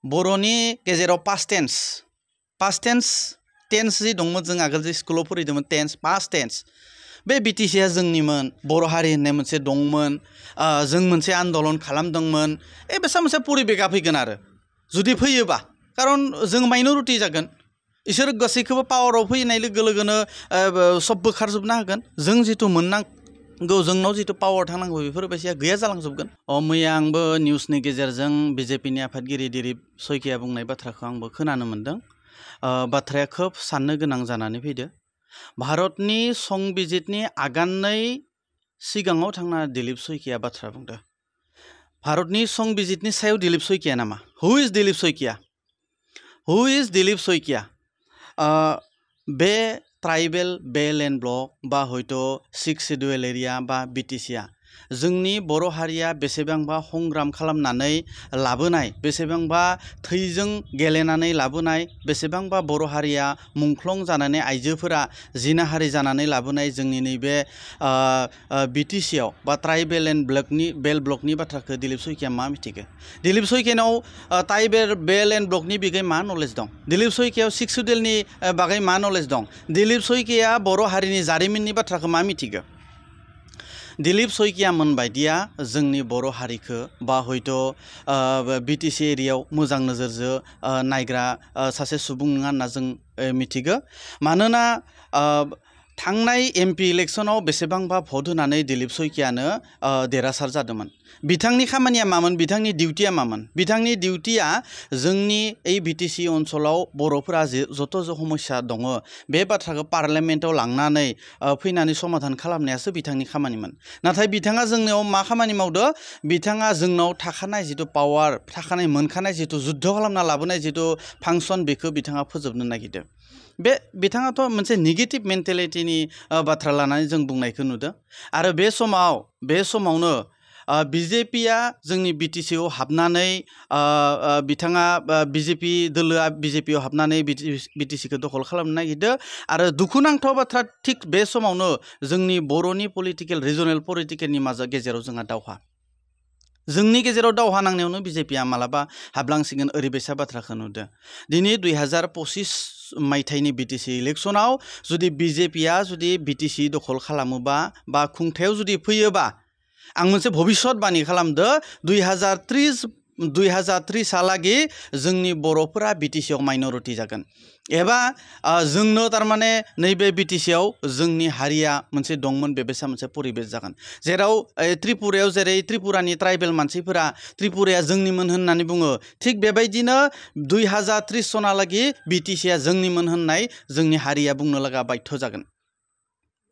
बर'नि गेजेराव past tense जि दंमोन जों आगोल जि स्कुलाव फरायदोंमोन पास्ट टेन्स बे बिटिसिआ जोंनिमोन बर' हारि होननाय मोनसे दंमोन जों मोनसे आन्दलन खालामदोंमोन बेसा मोनसे परिबेगा फैगोन आरो जुदि फैयोबा खारन जों माइनरिटि जागोन इसोर गासैखौबो पावाराव फैनाय लोगो लोगोनो सब बोखारजोबना होगोन जों जिथु मोननांगौ जोंनाव जिथु पावार थानांगौ बेफोरबायदिया गैया जालांजोबगोन मैया आंबो निउसनि गेजेरजों बिजेपिनि आफादगिरि दिलीप सयकिया बुंनाय बाथ्राखौ आंबो खोनानो मोन्दों बाथ्राया खोब साननो गोनां जानानै फैदो भारतनि संबिजितनि आगाननै सिगाङाव थांना दिलीप सयकिया बाथ्रा बुंदों भारतनि संबिजितनि सायाव दिलीप सयकिया नामा हु इज दिलीप सयकिया बे ट्राइबेल बेल एन्ड ब्लक बा हयथ' 6 शिड्युल एरिया बा बिटिसिआ जोंनि बर' हारिया बेसेबांबा संग्राम खालामनानै लाबोनाय बेसेबांबा थैजों गेलेनानै लाबोनाय बेसेबांबा बर' हारिया मुंख्लं जानानै आइजोफोरा जिनाहारि जानानै लाबोनाय जोंनि नैबे बिटिसिआव बा ट्राइबेल एन्ड बेल ब्लकनि बाथ्राखौ दिलीप सयकिया मा मिथिगो दिलीप सयकियानाव ट्राइबेल बेल एन्ड ब्लकनि बिगै मा नलेज दं दिलीप सयकियाव 6 शिड्युलनि बागै मा नलेज दं दिलीप सयकिया बर' हारिनि जारिमिननि बाथ्राखौ मा मिथिगो दिलीप सयकिया मोनबायदिया जोंनि बर' हारिखौ बा हयथ' बिटिसि एरियायाव मोजां नोजोरजों नायग्रा सासे सुबुं नङा होनना जों मिथिगो मानोना थांनाय एमपि इलेक्शनाव बेसेबांबा भट होनानै दिलीप सयकियानो देरहासार जादोंमोन बिथांनि खामानिया मामोन बिथांनि डिउटिया मामोन बिथांनि डिउटिया जोंनि এই बिटिसि ओनसोलाव बर'फोरा जत' समस्या दङ बे बाथ्राखौ पार्लियामेन्टआव लांनानै फैनानै समाधान खालामनायासो बिथांनि खामानिमोन नाथाय बिथाङा जोंनियाव मा खामानि मावदो बिथाङा जोंनाव थाखानाय जिथु पावार थाखानाय मोनखानाय जिथु जुद्ध खालामना लाबोनाय जिथु फांसन बेखौ बिथाङा फोजोबनो नागिरदों बिथाङाथ' मोनसे नेगेटिभ मेन्टेलिटिनि बाथ्रा लानानै जों बुंनायखौ नुदों आरो बे समावनो बिजेपिआ जोंनि बिटिसिआव हाबनानै बिथाङा बिजेपि दोलोआ बिजेपिआव हाबनानै बिटिसिखौ दखल खालामनो नागिरदों आरो दुखुनांथाव बाथ्रा थिग बे समावनो जोंनि बर'नि रिजनेल पलिटिकेलनि गेजेराव जोंहा दावहा जोंनि गेजेराव दावहा नांनायावनो बिजेपिआ मालाबा हाबलांसिगोन ओरैबायसा बाथ्राखौ नुदों दिनै 2025 मायथाइनि बिटिसि इलेक्शनाव जुदि बिजेपिआ जुदि बिटिसि दखल खालामोबा बा खुंथायाव जुदि फैयोबा आं मोनसे भबिष्यतबाणी खालामदो 2030 हालागै जोंनि बर'फोरा बिटिसिआव माइनरिटि जागोन एबा जोंनो थारमाने नैबे बिटिसिआव जोंनि हारिया मोनसे दंमोन बेबायसा मोनसे परिबेस जागोन जेराव त्रिपुरायाव जेरै त्रिपुरानि ट्राइबेल मानसिफोरा त्रिपुराया जोंनिमोन होननानै बुङो थिग बेबायदिनो 2030 सनालागै बिटिसिआ जोंनिमोन होननाय जोंनि हारिया बुंनो लागा बाध्य जागोन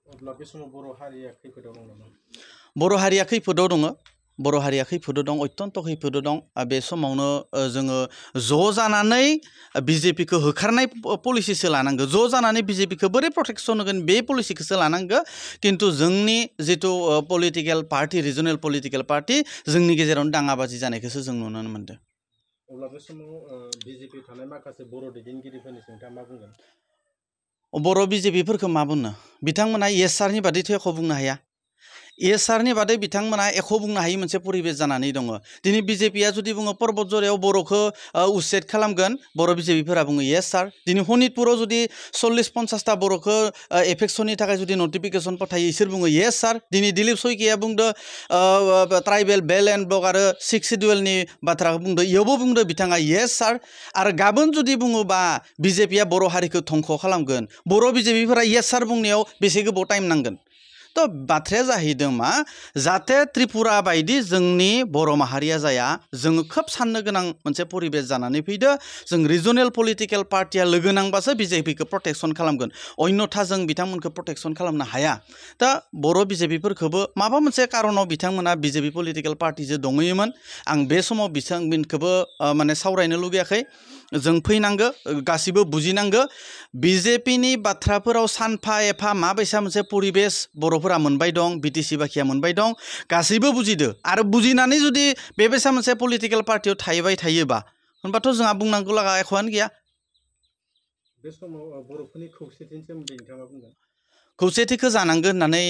अब्ला बे समाव बर' हारिया खैफोदाव दं नामा बर' हारिया खैफोदाव दङ बर' हारिया खैफोदाव दं अत्यन्त खैफोदाव दं बे समावनो जोङो ज' जानानै बिजेपिखौ होखारनाय पलिसिसो लानांगौ ज' जानानै बिजेपिखौ बोरै प्रटेक्सन होगोन बे पलिसिखौसो लानांगौ खिन्थु जोंनि जिथु political party regional political party जोंनि गेजेरावनो दाङाबाजि जानायखौसो जों नुनो मोन्दों अब्ला बे समाव बिजेपि थानाय माखासे बर' दैदेनगिरिफोरनि नोंथाङा मा बुंगोन बर' बिजेपिफोरखौ मा बुंनो बिथांमोना येस सारनि बादैथ' एख' बुंनो हाया येस सारनि बादै बिथांमोना एख' बुंनो हायि मोनसे परिबेस जानानै दङ दिनै बिजेपिआ जुदि बुङो पर्बत जरायाव बर'खौ उच्चेद खालामगोन बर' बिजेपिफोरा बुङो येस सार दिनै शनितपुराव जुदि 40-50टा बर'खौ एफेक्सननि थाखाय जुदि नटिफिकेसन पठायो इसोर बुङो येस सार दिनै दिलीप सयकिया बुंदो ट्राइबेल बेल एन्ड ब्लक आरो 6 शिड्युलनि बाथ्राखौ बुंदो इयावबो बुंदो बिथाङा येस सार आरो गाबोन जुदि बुङोबा बिजेपिआ बर' हारिखौ धंख खालामगोन बर' बिजेपिफोरा येस सार बुंनायाव बेसे गोबाव टाइम नांगोन तो बाथ्राया जाहैदों मा जाहाथे त्रिपुरा बायदि जोंनि बर' माहारिया जाया जोङो खोब साननो गोनां मोनसे परिबेस जानानै फैदो जों रिजनेल पलिटिकेल पार्टिया लोगो नांबासो बिजेपिखौ प्रटेक्सन खालामगोन अन्यथा जों बिथांमोनखौ प्रटेक्सन खालामनो हाया दा बर' बिजेपिफोरखौबो माबा मोनसे कारनाव बिथांमोना बिजेपि पलिटिकेल पार्टिजों दङैयोमोन आं बे समाव बिथांमोनखौबो माने सावरायनो लुगैयाखै जों फैनांगो गासिबो बुजिनांगो बिजेपिनि बाथ्राफोराव सानफा एफा माबायसा मोनसे परिबेस बर'फोरा मोनबाय दं बिटिसि बाखिया मोनबाय दं गासैबो बुजिदो आरो बुजिनानै जुदि बेबायसा मोनसे पलिटिकेल पार्टियाव थाहैबाय थायोबा होनबाथ' जोंहा बुंनांगौ लागा एख'आनो गैया बे समाव बर'फोरनि खौसेथिनि सोमोन्दै नोंथाङा बुंगोन खौसेथिखौ जानांगोन होननानै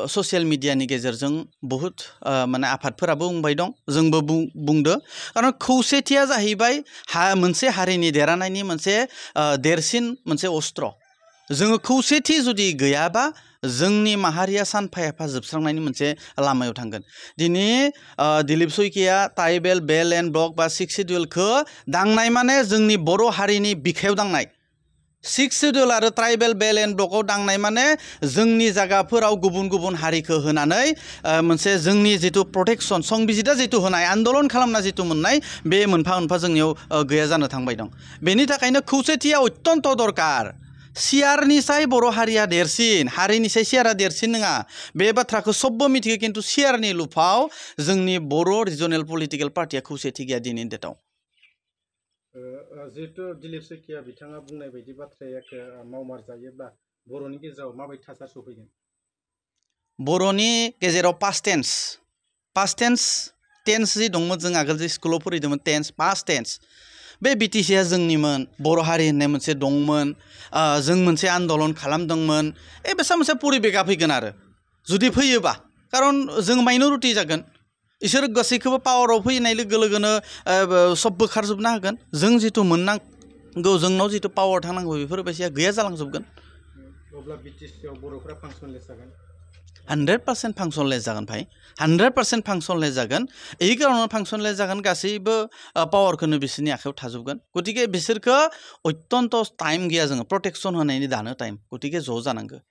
ससियेल मिडियानि गेजेरजों बहुद माने आफादफोराबो बुंबाय दं जोंबो बुंदो खारन खौसेथिया जाहैबाय मोनसे हारिनि देरहानायनि मोनसे देरसिन मोनसे अस्त्र जोङो खौसेथि जुदि गैयाबा जोंनि माहारिया सानफा एफा जोबस्रांनायनि मोनसे लामायाव थांगोन दिनै दिलीप शइकिया ट्राइबेल बेल एन्ड ब्लक बा 6 शिड्युलखौ दांनाय माने जोंनि बर' हारिनि बिखायाव दांनाय 6 शिड्युल आरो ट्राइबेल बेल एन्ड ब्लकआव दांनाय माने जोंनि जायगाफोराव गुबुन गुबुन हारिखौ होनानै मोनसे जोंनि जितु प्रटेक्शन संबिजिदा जितु होनाय आन्दोलन खालामना जितु मोननाय बे मोनफा मोनफा जोंनियाव गैया जानो थांबाय दं बेनि थाखायनो खौसेथिया अत्यन्त दरकार सियारनिसाय बर' हारिया देरसिन हारिनिसाय सियारा देरसिन नङा बे बाथ्राखौ सबबो मिथियो खिन्थु सियारनि लुफाव जोंनि बर' रिजनेल पलिटिकेल पार्टिया खौसेथि गैया दिनैनि डेटआव जिहेतु दिलीप शइकिया बिथाङा बुंनाय बायदि बाथ्राया मावमार जायोब्ला बर'नि गेजेराव माबायदि थासारि सफैगोन बर'नि गेजेराव पास्ट टेन्स जि दंमोन जों आगोल जि स्कुलाव फरायदोंमोन पास्ट टेन्स बे बिटिसिया जोंनिमोन बर' हारि होननाय मोनसे दंमोन जों मोनसे आन्दोलन खालामदोंमोन बेसा मोनसे परिबेगा फैगोन आरो जुदि फैयोबा खारन जों माइनरिटि जागोन इसोर गासैखौबो पावाराव फैनाय लोगो लोगोनो सब बोखारजोबना होगोन जों जितु मोननांगौ जोंनाव जितु पावार थानांगौ बेफोरबायदिया गैया जालांजोबगोन अब्ला बिटिसियाव बर'फोरा फांसनलेस जागोन 100% फांसनलेस जागोन भाई 100% फांसनलेस जागोन এই कारणाव फांसनलेस जागोन गासैबो पावारखौनो बिसोरनि आखायाव थाजोबगोन गतिके बिसोरखौ अत्यन्त टाइम गैया जोङो प्रटेक्शन होनायनि दानो टाइम गतिके ज' जानांगौ